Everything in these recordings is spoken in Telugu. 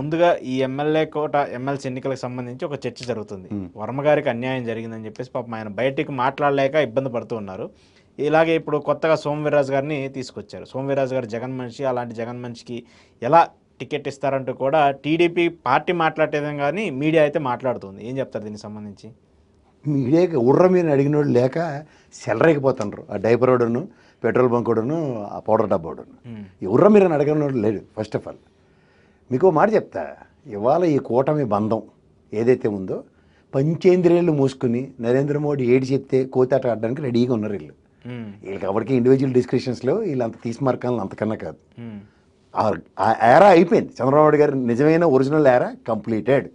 ముందుగా ఈ ఎమ్మెల్యే కోట ఎమ్మెల్సీ ఎన్నికలకు సంబంధించి ఒక చర్చ జరుగుతుంది. వర్మ గారికి అన్యాయం జరిగిందని చెప్పేసి పాపం ఆయన బయటికి మాట్లాడలేక ఇబ్బంది పడుతూ ఉన్నారు. ఇలాగే ఇప్పుడు కొత్తగా సోమవీర్రాజు గారిని తీసుకొచ్చారు. సోమవీర్రాజు గారు జగన్ మనిషి, అలాంటి జగన్ మనిషికి ఎలా టికెట్ ఇస్తారంటూ కూడా టీడీపీ పార్టీ మాట్లాడేదే కానీ మీడియా అయితే మాట్లాడుతుంది. ఏం చెప్తారు దీనికి సంబంధించి? మీడియాకి ఉర్ర మీరు అడిగిన వాళ్ళు లేక సెలరైపోతున్నారు. ఆ డైపర్ వాడును, పెట్రోల్ బంక్ వాడును, ఆ పౌడర్ డబ్బా వాడును. ఈ ఉర్ర మీరు అడిగిన వాళ్ళు లేడు. ఫస్ట్ ఆఫ్ ఆల్ మీకు మాట చెప్తా, ఇవాళ ఈ కూటమి బంధం ఏదైతే ఉందో పంచేంద్రియాలు మూసుకుని నరేంద్ర మోడీ ఏడు చెప్తే కోతాట ఆడడానికి రెడీగా ఉన్నారు వీళ్ళు. వీళ్ళకి ఎవరికి ఇండివిజువల్ డిస్కషన్స్లో వీళ్ళు అంత తీసుమార్కాలను అంతకన్నా కాదు. ఆ ఏరా అయిపోయింది. చంద్రబాబు నాయుడు గారి నిజమైన ఒరిజినల్ ఏరా కంప్లీటెడ్.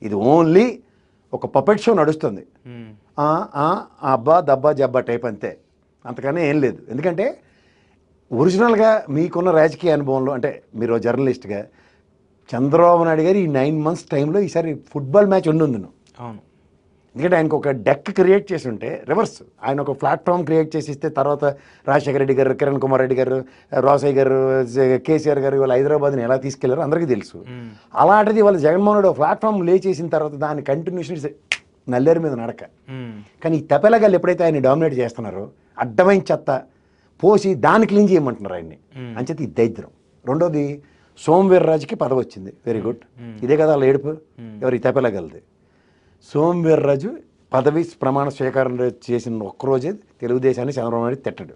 ఇది ఓన్లీ ఒక పపెట్ షో నడుస్తుంది. అబ్బా దబ్బా జబ్బా టైప్ అంతే, అంతకన్నా ఏం లేదు. ఎందుకంటే ఒరిజినల్గా మీకున్న రాజకీయ అనుభవంలో, అంటే మీరు జర్నలిస్ట్గా చంద్రబాబు నాయుడు గారు ఈ 9 months టైంలో ఈసారి ఫుట్బాల్ మ్యాచ్ ఉంది. అవును. ఎందుకంటే ఆయనకు ఒక డెక్ క్రియేట్ చేసి ఉంటే రివర్స్ ఆయన ఒక ప్లాట్ఫామ్ క్రియేట్ చేసి ఇస్తే తర్వాత రాజశేఖర రెడ్డి గారు, కిరణ్ కుమార్ రెడ్డి గారు, రోసయ్య గారు, కేసీఆర్ గారు వాళ్ళు హైదరాబాద్ని ఎలా తీసుకెళ్లారో అందరికీ తెలుసు. అలాంటిది వాళ్ళ జగన్మోహన్ రెడ్డి ఒక ప్లాట్ఫామ్ లే చేసిన తర్వాత దాని కంటిన్యూషన్ నల్లేరు మీద నడక. కానీ ఈ తపెలగాళ్ళు ఎప్పుడైతే ఆయన డామినేట్ చేస్తున్నారో అడ్డమైన చెత్త పోసి దాన్ని క్లీన్ చేయమంటున్నారు ఆయన్ని. అంచేత ఈ దరిద్రం. రెండోది సోమవీర్రాజుకి పదవి వచ్చింది, వెరీ గుడ్. ఇదే కదా వాళ్ళ ఏడుపు. ఎవరు? ఈ తపెలగలది. సోమవీర్రాజు పదవి ప్రమాణ స్వీకారం చేసిన ఒక్కరోజే తెలుగుదేశాన్ని చంద్రబాబు నాయుడు తిట్టడు.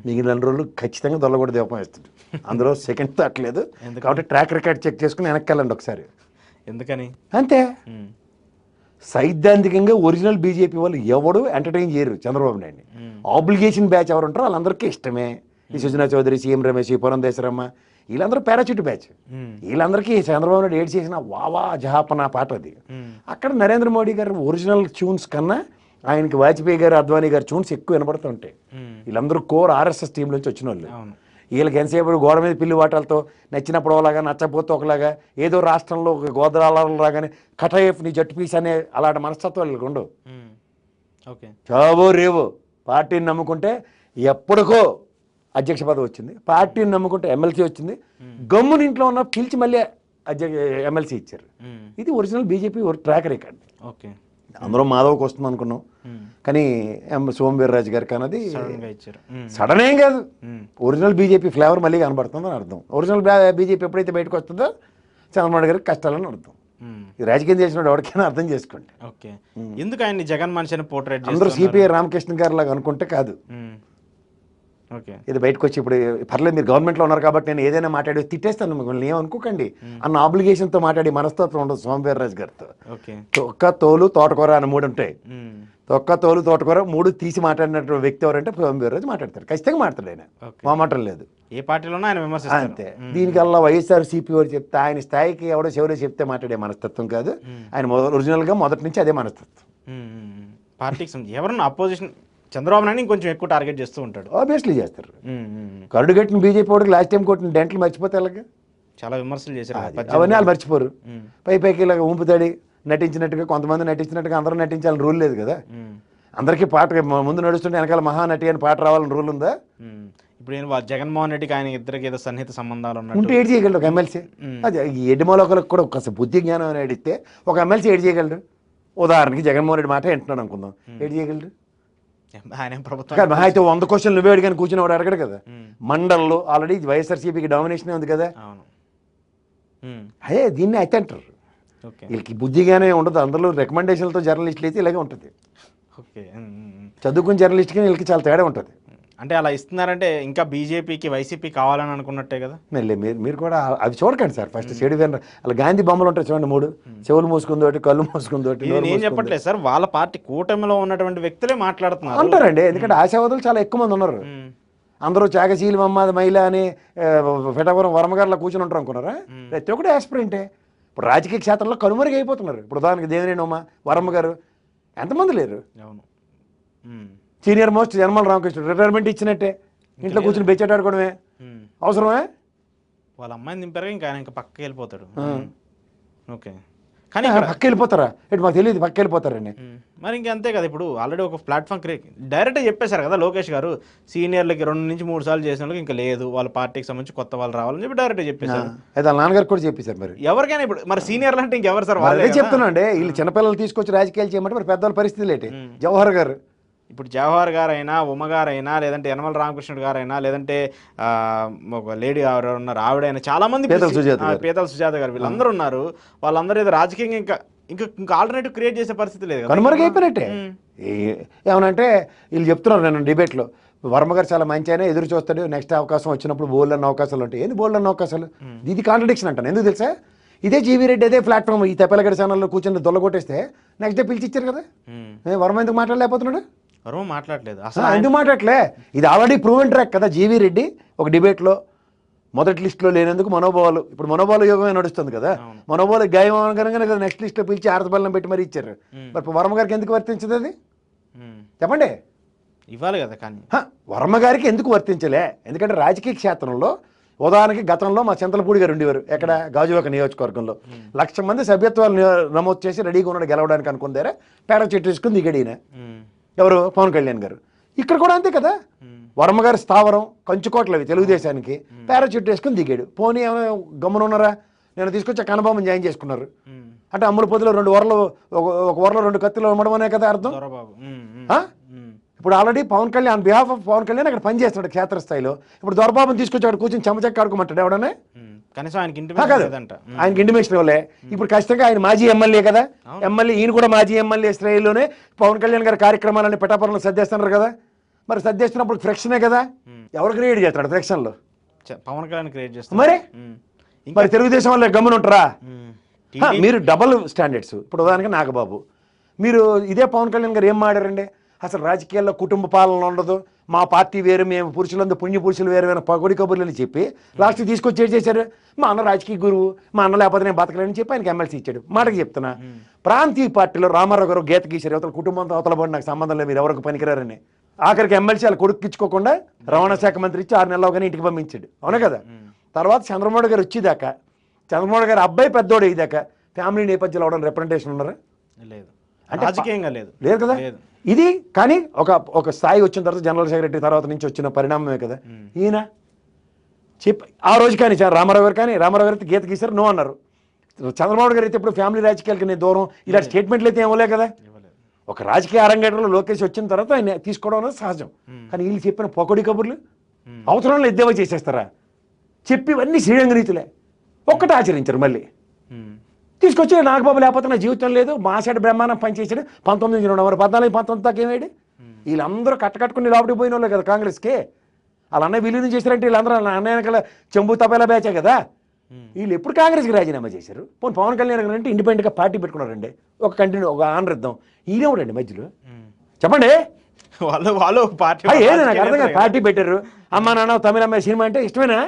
మిగిలిన 2 రోజులు ఖచ్చితంగా దొల్లగొడ దీపం వేస్తాడు. అందులో సెకండ్ తట్టలేదు. కాబట్టి ట్రాక్ రికార్డ్ చెక్ చేసుకుని వెనక్కెళ్ళండి ఒకసారి. ఎందుకని? అంతే. సైద్ధాంతికంగా ఒరిజినల్ బీజేపీ వాళ్ళు ఎవడు ఎంటర్టైన్ చేయరు చంద్రబాబు నాయుడిని. ఆబ్లిగేషన్ బ్యాచ్ ఎవరు ఉంటారో వాళ్ళందరికీ ఇష్టమే. ఈ సుజనా చౌదరి, సీఎం రమేష్, పురంధేశ్వరమ్మ వీళ్ళందరూ పారాచూట్ బ్యాచ్. వీళ్ళందరికీ చంద్రబాబు నాయుడు ఏడు చేసిన వావా జహాపన పాట అది. అక్కడ నరేంద్ర మోడీ గారు ఒరిజినల్ ట్యూన్స్ కన్నా ఆయనకి వాజ్పేయి గారు, అద్వానీ గారు ట్యూన్స్ ఎక్కువ వినబడుతుంటాయి. వీళ్ళందరూ కోర్ ఆర్ఎస్ఎస్ టీం నుంచి వచ్చిన వాళ్ళు. వీళ్ళకి ఎంతసేపు గోడ మీద పిల్లి వాటాలతో నచ్చినప్పుడు ఒకలాగా, నచ్చకపోతే ఒకలాగా, ఏదో రాష్ట్రంలో ఒక గోదరాలాగానే కటైఫ్ నీ జట్టు పీస్ అనే అలాంటి మనస్తత్వాలు వీళ్ళకి ఉండవు. చావో రేవో పార్టీని నమ్ముకుంటే ఎప్పటికో అధ్యక్ష పదవి వచ్చింది, పార్టీని నమ్ముకుంటే ఎమ్మెల్సీ వచ్చింది, గమ్మున ఇంట్లో ఉన్న పిలిచి మళ్ళీ ఎమ్మెల్సీ ఇచ్చారు. ఇది ఒరిజినల్ బీజేపీ ట్రాక్ రికార్డ్. అందరూ మాధవ్కి వస్తుంది అనుకున్నాం, కానీ సోమవీర్రాజు గారికి అన్నది సడన్ ఏం కాదు. ఒరిజినల్ బీజేపీ ఫ్లేవర్ మళ్ళీ కనబడుతుందని అర్థం. ఒరిజినల్ బీజేపీ ఎప్పుడైతే బయటకు వస్తుందో చంద్రబాబు గారికి కష్టాలని అర్థం. ఈ రాజకీయం చేసిన ఎవరికైనా అర్థం చేసుకోండి. ఎందుకు ఆయన జగన్ మనిషిని పోర్ట్రేట్ అందరూ సిపిఐ రామకృష్ణ గారు లాగా అనుకుంటే కాదు. ఇది బయటకు వచ్చి ఇప్పుడు పర్లేదు మీరు గవర్నమెంట్లో ఉన్నారు కాబట్టి నేను ఏదైనా మాట్లాడి తిట్టేస్తాను మిమ్మల్ని ఏమనుకోకండి అన్న ఆబ్లిగేషన్తో మాట్లాడి మనస్తత్వం ఉండదు సోమవీర్రాజు గారితో. తొక్క తోలు తోటకూర అని 3 ఉంటాయి. తొక్క తోలు తోటకూర 3 తీసి మాట్లాడినట్టు వ్యక్తి ఎవరంటే సోమవీర్రాజు మాట్లాడతారు. ఖచ్చితంగా మాట్లాడతాడు ఆయన, మా మాట లేదు. ఏ పార్టీలోనూ ఆయన విమర్శిస్తారు అంతే. దీనికల్లా వైఎస్ఆర్ సిపి వాడు చెప్తే ఆయన స్థాయికి ఎవడో చివరి చెప్తే మాట్లాడే మనస్తత్వం కాదు ఆయన. ఒరిజినల్గా మొదటి నుంచి అదే మనస్తత్వం. పార్టీకి ఎవరన్నా అపోజిషన్ చంద్రబాబు నాయుడు ఇంకొంచెం ఎక్కువ టార్గెట్ చేస్తూ ఉంటాడు. ఆబ్వియస్లీ చేస్తారు. కరుడు కట్టిన బీజేపీ వాడికి లాస్ట్ టైం కొట్టిన డెంట్లు మర్చిపోతే అలాగా చాలా విమర్శలు చేశారు. అవన్నీ వాళ్ళు మర్చిపోరు. పైకి ఇలాగ ఊంపుతాడి నటించినట్టుగా, కొంతమంది నటించినట్టుగా అందరూ నటించాలని రూల్ లేదు కదా. అందరికీ పాట ముందు నడుస్తుంటే వెనకాల మహానటి అని పాట రావాలని రూల్ ఉందా? ఇప్పుడు నేను జగన్మోహన్ రెడ్డికి ఆయన ఇద్దరికి ఏదో సన్నిహిత సంబంధాలు ఉంటే ఏడు చేయగలడు ఒక ఎమ్మెల్సీ. అది ఎడ్డిమోలోకలకు కూడా ఒక బుద్ధి జ్ఞానం అని అడిగితే ఒక ఎమ్మెల్సీ ఏడు చేయగలడు. ఉదాహరణకి జగన్మోహన్ రెడ్డి మాట వింటున్నాడు అనుకుందాం, ఏడు చేయగలడు. మహా అయితే 100 క్వశ్చన్లు నువ్వే అడిగాను కూర్చుని వాడు అడగడు కదా. మండల్లో ఆల్రెడీ వైఎస్ఆర్సీపీకి డామినేషన్ ఉంది కదా. అదే దీన్ని అయితే అంటారు. వీళ్ళకి బుద్ధిగానే ఉండదు. అందులో రికమెండేషన్లతో జర్నలిస్టులు అయితే ఇలాగే ఉంటుంది. చదువుకుని జర్నలిస్ట్కి వీళ్ళకి చాలా తేడా ఉంటుంది. అంటే అలా ఇస్తున్నారంటే ఇంకా బీజేపీకి వైసీపీ కావాలని అనుకున్నట్టే కదా. మీరు కూడా అవి చూడకండి సార్. ఫస్ట్ చెడు అలా గాంధీ బొమ్మలు ఉంటాయి చూడండి, 3 చెవులు మూసుకుందోటి, కళ్ళు మూసుకుందోటి. నేను చెప్పట్లేదు సార్, వాళ్ళ పార్టీ కూటమిలో ఉన్నటువంటి వ్యక్తులే మాట్లాడుతున్నారు అంటారండి. ఎందుకంటే ఆశావాదులు చాలా ఎక్కువ మంది ఉన్నారు. అందరూ త్యాగశీలి మమ్మాది మహిళ అని ఫెటవరం వర్మగారిలో కూర్చొని ఉంటారు అనుకున్నారా? ప్రతి ఒక్కటి యాస్పిరెంటే. ఇప్పుడు రాజకీయ క్షేత్రంలో కనుమరుగు అయిపోతున్నారు. ఇప్పుడు ఉదాహరణకి దేవినేని ఉమా, వర్మ గారు ఎంతమంది లేరు. Senior most Yanamala Ramakrishna retirement ఇచ్చినట్టే, ఇంట్లో కూర్చొని బెచ్చాటాడుకోవడమే అవసరమే. వాళ్ళ అమ్మాయిని దింపారు, ఇంకా ఆయన ఇంకా పక్కకి వెళ్ళిపోతాడు. కానీ పక్క వెళ్ళిపోతారా ఇటు మాకు తెలియదు పక్క వెళ్ళిపోతారని. మరి ఇంకంతే కదా, ఇప్పుడు ఆల్రెడీ ఒక ప్లాట్ఫామ్ డైరెక్ట్గా చెప్పేశారు కదా లోకేష్ గారు, సీనియర్లకి 2 నుంచి 3 సార్లు చేసిన వాళ్ళకి ఇంకా లేదు, వాళ్ళ పార్టీకి సంబంధించి కొత్త వాళ్ళు రావాలని చెప్పి డైరెక్ట్గా చెప్పేశారు. అయితే వాళ్ళ నాన్నగారు కూడా చెప్పేశారు. మరి ఎవరికైనా ఇప్పుడు మరి సీనియర్లు అంటే ఇంకెవరు సార్? అదే చెప్తున్నా అండి, వీళ్ళు చిన్నపిల్లలు తీసుకొచ్చి రాజకీయాలు చేయమంటే మరి పెద్దవాళ్ళ పరిస్థితి లేటి. జవహర్ గారు, ఇప్పుడు జవహర్ గారైనా, ఉమ్మ గారైనా, లేదంటే యనమల రామకృష్ణుడు గారైనా, లేదంటే ఒక లేడీ ఎవరు ఉన్నారు ఆవిడైనా, చాలా మంది పీతల సుజాత గారు, వీళ్ళందరూ ఉన్నారు. వాళ్ళందరూ ఏదో రాజకీయంగా ఇంకా ఆల్టర్నేటివ్ క్రియేట్ చేసే పరిస్థితి లేదు, కనుమరుగైపోయినట్టే. ఏమనంటే వీళ్ళు చెప్తున్నారు నేను డిబేట్లో, వర్మ గారు చాలా మంచి అయినా ఎదురు చూస్తాడు, నెక్స్ట్ అవకాశం వచ్చినప్పుడు బోల్డ్ అన్న అవకాశాలు ఉంటాయి. ఏంది బోల్డ్ అన్న అవకాశాలు? ఇది కాంట్రడిక్షన్ అంటాను. ఎందుకు తెలుసా? ఇదే జీవీ రెడ్డి అదే ప్లాట్ఫామ్ ఈ తెప్పలగడ ఛానల్లో కూర్చొని దొల్లగొట్టేస్తే నెక్స్ట్ డే పిలిచి ఇచ్చారు కదా. వర్మ ఎందుకు మాట్లాడలేకపోతున్నాడు? వర్మ మాట్లాడలేదు అసలు. ఎందుకు మాట్లాడలే? ఇది ఆల్రెడీ ప్రూవెన్ ట్రాక్ కదా. జీవీ రెడ్డి ఒక డిబేట్లో మొదటి లిస్టులో లేనందుకు మనోభావాలు, ఇప్పుడు మనోభావాలు యోగమే నడుస్తుంది కదా, మనోభావాలు గాయం అనగానే కదా నెక్స్ట్ లిస్ట్లో పిలిచి ఆరతబల్లం పెట్టి మరీ ఇచ్చారు. మరి వర్మ గారికి ఎందుకు వర్తించదు అది చెప్పండి? ఇవ్వాలి కదా. కానీ వర్మ గారికి ఎందుకు వర్తించలే? ఎందుకంటే రాజకీయ క్షేత్రంలో ఉదాహరణకి గతంలో మా చింతలపూడి గారు ఉండేవారు ఎక్కడ, గాజువాక నియోజకవర్గంలో 1,00,000 మంది సభ్యత్వాలు నమోదు చేసి రెడీగా ఉన్నాడు గెలవడానికి అనుకుందారా, పేడ చెట్టు వేసుకుని దిగడు ఈయన. ఎవరు? పవన్ కళ్యాణ్ గారు. ఇక్కడ కూడా అంతే కదా, వర్మ గారి స్థావరం కంచుకోట్లవి తెలుగుదేశానికి, పేడ చెట్టు వేసుకుని దిగాడు. పోనీ ఏమైనా గమ్మునున్నారా? నేను తీసుకొచ్చి కనబాబుని జాయిన్ చేసుకున్నారు అంటే అమ్ముల పొద్దులో 2 వరలు, ఒక వరలో 2 కత్తులు ఇవ్వడమనే కదా అర్థం. ఇప్పుడు already Pawan Kalyan behalf of Pawan Kalyan అక్కడ పనిచేస్తాడు క్షేత్రస్థాయిలో. ఇప్పుడు దొరబాబుని తీసుకొచ్చి అక్కడ కూర్చొని చెమచక్క ఆడుకోమంటాడు ఎవడనే? కనీసం ఆయనకి ఇంటిమేషన్ ఇవ్వలే. ఇప్పుడు ఖచ్చితంగా ఆయన మాజీ ఎమ్మెల్యే కదా, ఎమ్మెల్యే ఈయన కూడా మాజీ ఎమ్మెల్యే శ్రేణిలోనే పవన్ కళ్యాణ్ గారి కార్యక్రమాలన్నీ పిఠాపురంలో సర్దేస్తున్నారు కదా. మరి సర్దేస్తున్నప్పుడు ఫ్రిక్షనే కదా. ఎవరు క్రియేట్ చేస్తాడు ఫ్రిక్షన్లో? పవన్ కళ్యాణ్ క్రియేట్ చేస్తాడు. మరి తెలుగుదేశం వాళ్ళు గమ్మునుంటారా? మీరు డబల్ స్టాండర్డ్స్. ఇప్పుడు ఉదాహరణకి నాగబాబు, మీరు ఇదే పవన్ కళ్యాణ్ గారు ఏం మాడారండి? అసలు రాజకీయాల్లో కుటుంబ పాలన ఉండదు, మా పార్టీ వేరు, మేము పురుషులందరూ పుణ్య పురుషులు వేరు వేరే పగొడి కబుర్లు అని చెప్పి లాస్ట్ తీసుకొచ్చి ఏం చేశారు? మా అన్న రాజకీయ గురువు, మా అన్న లేకపోతే నేను బతకలేని చెప్పి ఆయనకి ఎమ్మెల్సీ ఇచ్చాడు. మాటకి చెప్తున్నా, ప్రాంతీయ పార్టీలో రామారావు గారు గీత గీశారు, అవతల కుటుంబంతో అవతల పడి నాకు సంబంధం లేదు, మీరు ఎవరికి పనికిరారని. ఆఖరికి ఎమ్మెల్సీ వాళ్ళ కొడుకు ఇచ్చుకోకుండా రవాణా శాఖ మంత్రి ఇచ్చి 6 నెలలుగానే ఇంటికి పంపించాడు. అవునా కదా? తర్వాత చంద్రబాబు గారు వచ్చేదాకా, చంద్రబాబు గారు అబ్బాయి పెద్దోడు అయ్యేదాకా ఫ్యామిలీ నేపథ్యంలో అవడం రిప్రజెంటేషన్ ఉన్నారా? లేదు, రాజకీయంగా లేదు కదా. ఇది కానీ ఒక స్థాయి వచ్చిన తర్వాత జనరల్ సెక్రటరీ తర్వాత నుంచి వచ్చిన పరిణామమే కదా. ఈయన చెప్పి ఆ రోజు కానీ రామారావు గారు అయితే గీత గీశారు, నో అన్నారు. చంద్రబాబు గారు అయితే ఇప్పుడు ఫ్యామిలీ రాజకీయాలకి నేను దూరం ఇలాంటి స్టేట్మెంట్లు అయితే ఏమోలే కదా. ఒక రాజకీయ అరంగేటంలో లోకేష్ వచ్చిన తర్వాత ఆయన తీసుకోవడం అనేది సహజం. కానీ వీళ్ళు చెప్పిన పొకడి కబుర్లు అవసరంలో ఎద్దేవా చేసేస్తారా? చెప్పివన్నీ శ్రీరంగ రీతులే, ఒక్కటి ఆచరించారు. మళ్ళీ తీసుకొచ్చి నాగబాబు లేకపోతే నా జీవితం లేదు, మా సైడ్ బ్రహ్మాండం పనిచేసాడు 19 14 19 దాకా ఏమేడు. వీళ్ళందరూ కట్టుకుని లోపలికి పోయిన వాళ్ళే కదా కాంగ్రెస్కి. వాళ్ళ అన్నయ్య విలీనం చేశారంటే వీళ్ళందరూ అన్నయ్య వెనకాల చెంబు తపేలా బ్యాచే కదా. వీళ్ళు ఎప్పుడు కాంగ్రెస్కి రాజీనామా చేశారు? పోనీ పవన్ కళ్యాణ్ గారు అంటే ఇండిపెండెంట్గా పార్టీ పెట్టుకున్నారండి, ఒక కంటిన్యూ ఒక ఆనరిద్దాం. ఈయనవుడండి మధ్యలో చెప్పండి. వాళ్ళు ఏది నాకు అర్థం కాదు. పార్టీ పెట్టారు, అమ్మా నాన్న తమిళ సినిమా అంటే ఇష్టమేనా?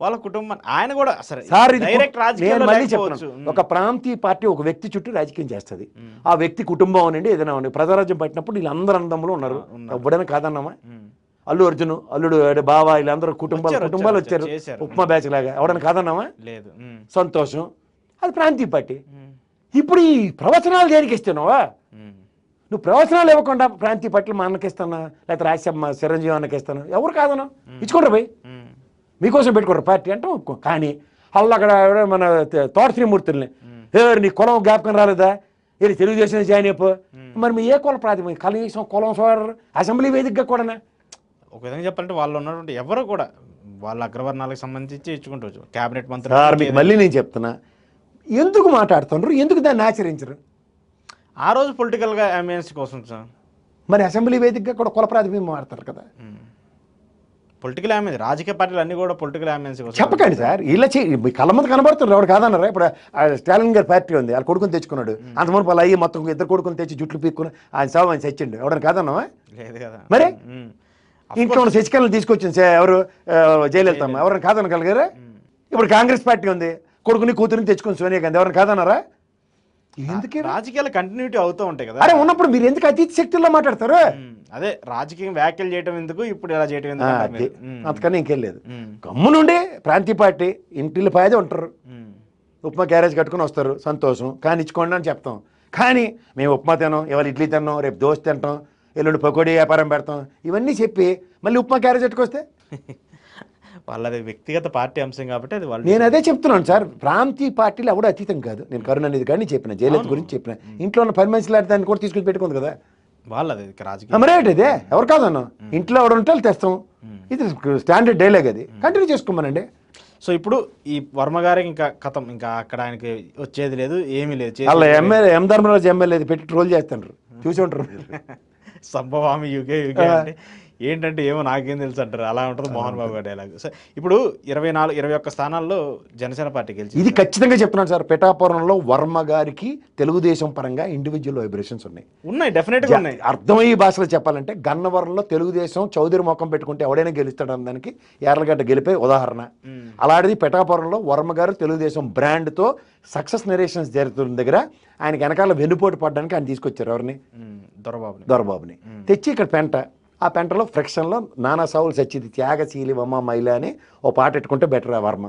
వాళ్ళ కుటుంబం ఆయన కూడా సార్ నేను మళ్ళీ చెప్తున్నాను, ఒక ప్రాంతీయ పార్టీ ఒక వ్యక్తి చుట్టూ రాజకీయం చేస్తుంది. ఆ వ్యక్తి కుటుంబం అనండి ఏదైనా ఉండి ప్రజారాజ్యం పట్టినప్పుడు వీళ్ళందరూ అన్నదమ్ములు ఉన్నారు, ఎప్పుడైనా కాదన్నామా? అల్లు అర్జున్, అల్లుడు బావ వీళ్ళందరూ కుటుంబాలు వచ్చారు, ఉప్మా బ్యాచ్ లాగా, ఎవడన్నా కాదన్నామా? లేదు. సంతోషం, అది ప్రాంతీయ పార్టీ. ఇప్పుడు ఈ ప్రవచనాలు దేనికి ఇస్తున్నావా? నువ్వు ప్రవచనాలు ఇవ్వకుండా ప్రాంతీయ పార్టీలు మా అన్నకి ఇస్తానా, లేకపోతే రాజ్యసభ చిరంజీవి అన్నకి ఇస్తాను, ఎవరు కాదన్నా ఇచ్చుకోండి పోయి, మీకోసం పెట్టుకోరు పార్టీ అంటే ఒప్పుకో. కానీ వాళ్ళు అక్కడ మన తోట శ్రీమూర్తుల్ని నీ కులం జ్ఞాపకం రాలేదా, ఏ తెలుగుదేశం జాయిన్ అయిపో, మరి మీ ఏ కుల ప్రాతిపదిక కనీసం కులం సోదరు అసెంబ్లీ వేదికగా కూడా ఒక విధంగా చెప్పాలంటే వాళ్ళు ఉన్నటువంటి ఎవరు కూడా వాళ్ళ అగ్రవర్ణాలకు సంబంధించి ఇచ్చుకుంటూ క్యాబినెట్ మంత్రి. మళ్ళీ నేను చెప్తున్నా, ఎందుకు మాట్లాడుతున్నారు, ఎందుకు దాన్ని ఆచరించరు? ఆ రోజు పొలిటికల్గా ఎమ్మెల్సీ కోసం సార్, మరి అసెంబ్లీ వేదికగా కూడా కుల ప్రాతిపదికన మాట్లాడతారు కదా. పొలిటికల్ ఎమ్మెల్సీ, రాజకీయ పార్టీలు అన్ని కూడా పొలిటికల్ ఎమ్మెల్సీ చెప్పకండి సార్. ఇలా మీ కళ్ళ మంది కనబడుతున్నారు, ఎవరు కాదన్నారా? ఇప్పుడు స్టాలిన్ గారి పార్టీ ఉంది, వాళ్ళ కొడుకుని తెచ్చుకున్నాడు, అంతమంది వాళ్ళు అయ్యి మొత్తం 2 కొడుకుని తెచ్చి జుట్లు పీక్కుని ఆయన సాగు ఆయన చచ్చిండు, ఎవడని కాదన్నావా? లేదు కదా. మరి ఇంట్లో ఉన్న శశికళను తీసుకొచ్చింది ఎవరు, జయలలితమ్మ, ఎవరైనా కాదనగలిగారా? ఇప్పుడు కాంగ్రెస్ పార్టీ ఉంది, కొడుకుని కూతురిని తెచ్చుకుని సోనియా గాంధీ, ఎవరైనా కాదన్నారా? ఎందుకు రాజకీయాలు కంటిన్యూటీ అవుతూ ఉంటాయి కదా. అరే ఉన్నప్పుడు మీరు ఎందుకు అతీత శక్తుల్లో మాట్లాడతారు? అదే రాజకీయం వ్యాఖ్యలు చేయడం ఎందుకు, ఇప్పుడు ఇలా చేయడం ఎందుకు, అంతకన్నా ఇంకేం లేదు. గమ్ము నుండి ప్రాంతీయ పార్టీ ఇంటిల్లి పాదే ఉంటారు. ఉప్మా క్యారేజ్ కట్టుకుని వస్తారు, సంతోషం, కానీ ఇచ్చుకోండి అని చెప్తాం. కానీ మేము ఉప్మా తిన్నాం, ఇవాళ ఇడ్లీ తిన్నాం, రేపు దోశ తింటాం, ఎల్లుండి పకోడీ వ్యాపారం పెడతాం, ఇవన్నీ చెప్పి మళ్ళీ ఉప్మా క్యారేజ్ కట్టుకొస్తే వాళ్ళది వ్యక్తిగత పార్టీ అంశం కాబట్టి అది వాళ్ళు నేను అదే చెప్తున్నాను సార్. ప్రాంతీయ పార్టీలు ఎవడో అతీతం కాదు. నేను కరుణానిధి కానీ చెప్పిన, జయలలిత గురించి చెప్పిన, ఇంట్లో ఉన్న పని మనుషులు దాన్ని కూడా తీసుకుని పెట్టుకుంది కదా. వాళ్ళది రాజకీయ మరేంటి ఇదే ఎవరు కాదన్నా, ఇంట్లో ఎవడు ఉంటే వాళ్ళు తెస్తాం. ఇది స్టాండర్డ్ డైలాగ్, అది కంటిన్యూ చేసుకోమనండి. సో ఇప్పుడు ఈ వర్మ గారికి ఇంకా కథం, ఇంకా అక్కడ ఆయనకి వచ్చేది లేదు, ఏమీ లేదు. వాళ్ళ ఎమ్మెల్యే ఎం ధర్మరాజు ఎమ్మెల్యే పెట్టి ట్రోల్ చేస్తుంటారు, చూసి ఉంటారు. సంభవామి యుగే యుగే అంటే ఏంటంటే ఏమో నాకేం తెలుసు అంటారు, అలా ఉంటుంది మోహన్ బాబు గారి డైలాగ్. సో ఇప్పుడు 21 స్థానాల్లో జనసేన పార్టీ గెలిచింది. ఇది ఖచ్చితంగా చెప్తున్నాను సార్. పిఠాపురంలో వర్మ గారికి తెలుగుదేశం పరంగా ఇండివిజువల్ వైబ్రేషన్స్ ఉన్నాయి, డెఫినెట్గా ఉన్నాయి. అర్థమయ్యే భాషలో చెప్పాలంటే గన్నవరంలో తెలుగుదేశం చౌదరి ముఖం పెట్టుకుంటే ఎవడైనా గెలుస్తాడు అన్నదానికి యార్లగడ్డ గెలిపే ఉదాహరణ. అలాంటిది పిఠాపురంలో వర్మ గారు తెలుగుదేశం బ్రాండ్తో సక్సెస్ నెరేషన్స్ జరుగుతున్న దగ్గర ఆయనకి వెనకాల వెన్నుపోటు పడడానికి ఆయన తీసుకొచ్చారు. ఎవరిని? దొరబాబుని తెచ్చి ఇక్కడ పెంట, ఆ పెంటలో ఫ్రిక్షన్లో నానా సావులు సచ్చిది త్యాగశీలి వమ్మ మైల అని ఓ పాట పెట్టుకుంటే బెటర్ ఆ వర్మ.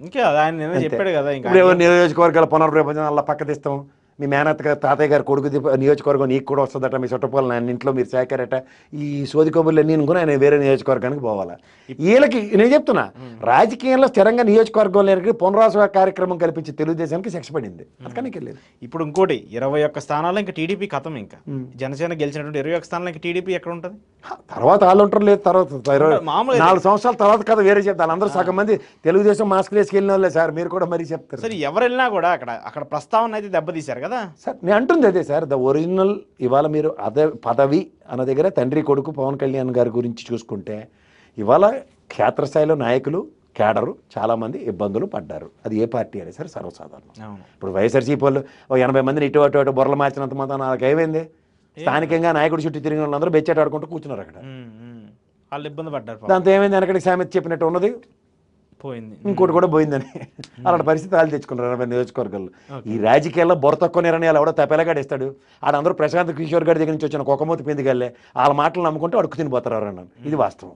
ఇంకా ఆయన చెప్పాడు కదా, ఇంకా నియోజకవర్గాల పునర్విభజన అలా పక్క తీస్తాం, మీ మేనత్త గారి తాతయ్య గారు కొడుకు నియోజకవర్గం నీకు కూడా వస్తుందట, మీ చుట్టపాలు నా ఇంట్లో మీరు సేకరట, ఈ సోది కబుర్లు అన్నీ కూడా ఆయన వేరే నియోజకవర్గానికి పోవాలా. వీళ్ళకి నేను చెప్తున్నా, రాజకీయంలో స్థిరంగా నియోజకవర్గంలో పునరావాస కార్యక్రమం కల్పించి తెలుగుదేశానికి శిక్ష పడింది, అందుకని వెళ్ళలేదు. ఇప్పుడు ఇంకోటి 21 స్థానాల్లో ఇంకా టీడీపీ కథం. ఇంకా జనసేన గెలిచినటువంటి 21 స్థానాల్లో ఇంకా టీడీపీ ఎక్కడ ఉంటుంది? తర్వాత వాళ్ళు ఉంటారు, లేదు తర్వాత 4 సంవత్సరాల తర్వాత కదా వేరే చెప్తారు. అందరూ సగం మంది తెలుగుదేశం మాస్క్ వేసుకెళ్ళిన వాళ్ళే సార్, మీరు కూడా మరీ చెప్తారు. సరే ఎవరు వెళ్ళినా కూడా అక్కడ ప్రస్తావన అయితే దెబ్బతీశారు కదా సార్. నేను అంటుంది అదే సార్, ద ఒరిజినల్. ఇవాళ మీరు అదే పదవి అన్న దగ్గర తండ్రి కొడుకు పవన్ కళ్యాణ్ గారి గురించి చూసుకుంటే ఇవాళ క్షేత్రస్థాయిలో నాయకులు కేడరు చాలామంది ఇబ్బందులు పడ్డారు. అది ఏ పార్టీ అయినా సరే సర్వసాధారణం. ఇప్పుడు వైఎస్ఆర్సీపీ వాళ్ళు 80 మందిని ఇటు అటు బొర్రలు మార్చినంత మాత్రం నాకు ఏమైంది? స్థానికంగా నాయకుడు చుట్టూ తిరిగిన వాళ్ళందరూ బెచ్చాట ఆడుకుంటూ కూర్చున్నారు అక్కడ, వాళ్ళు ఇబ్బంది పడ్డారు. దాంతో ఏమైంది? వెనకడికి సామెత చెప్పినట్టు ఉన్నది పోయింది, ఇంకోటి కూడా పోయిందని అలాంటి పరిస్థితి వాళ్ళు తెచ్చుకున్నారు 20 నియోజకవర్గాల్లో. ఈ రాజకీయాల్లో బొర తక్కువ నిర్ణయాలు ఎవడో తప్పేలాగాడు ఇస్తాడు. ఆడందరూ ప్రశాంత్ కిషోర్ గారి దగ్గర నుంచి వచ్చిన కుక్కమూతి పిందిగల్లే వాళ్ళ మాటలు నమ్ముకుంటే అడుక్కు తినిపోతారు అన్నాను. ఇది వాస్తవం.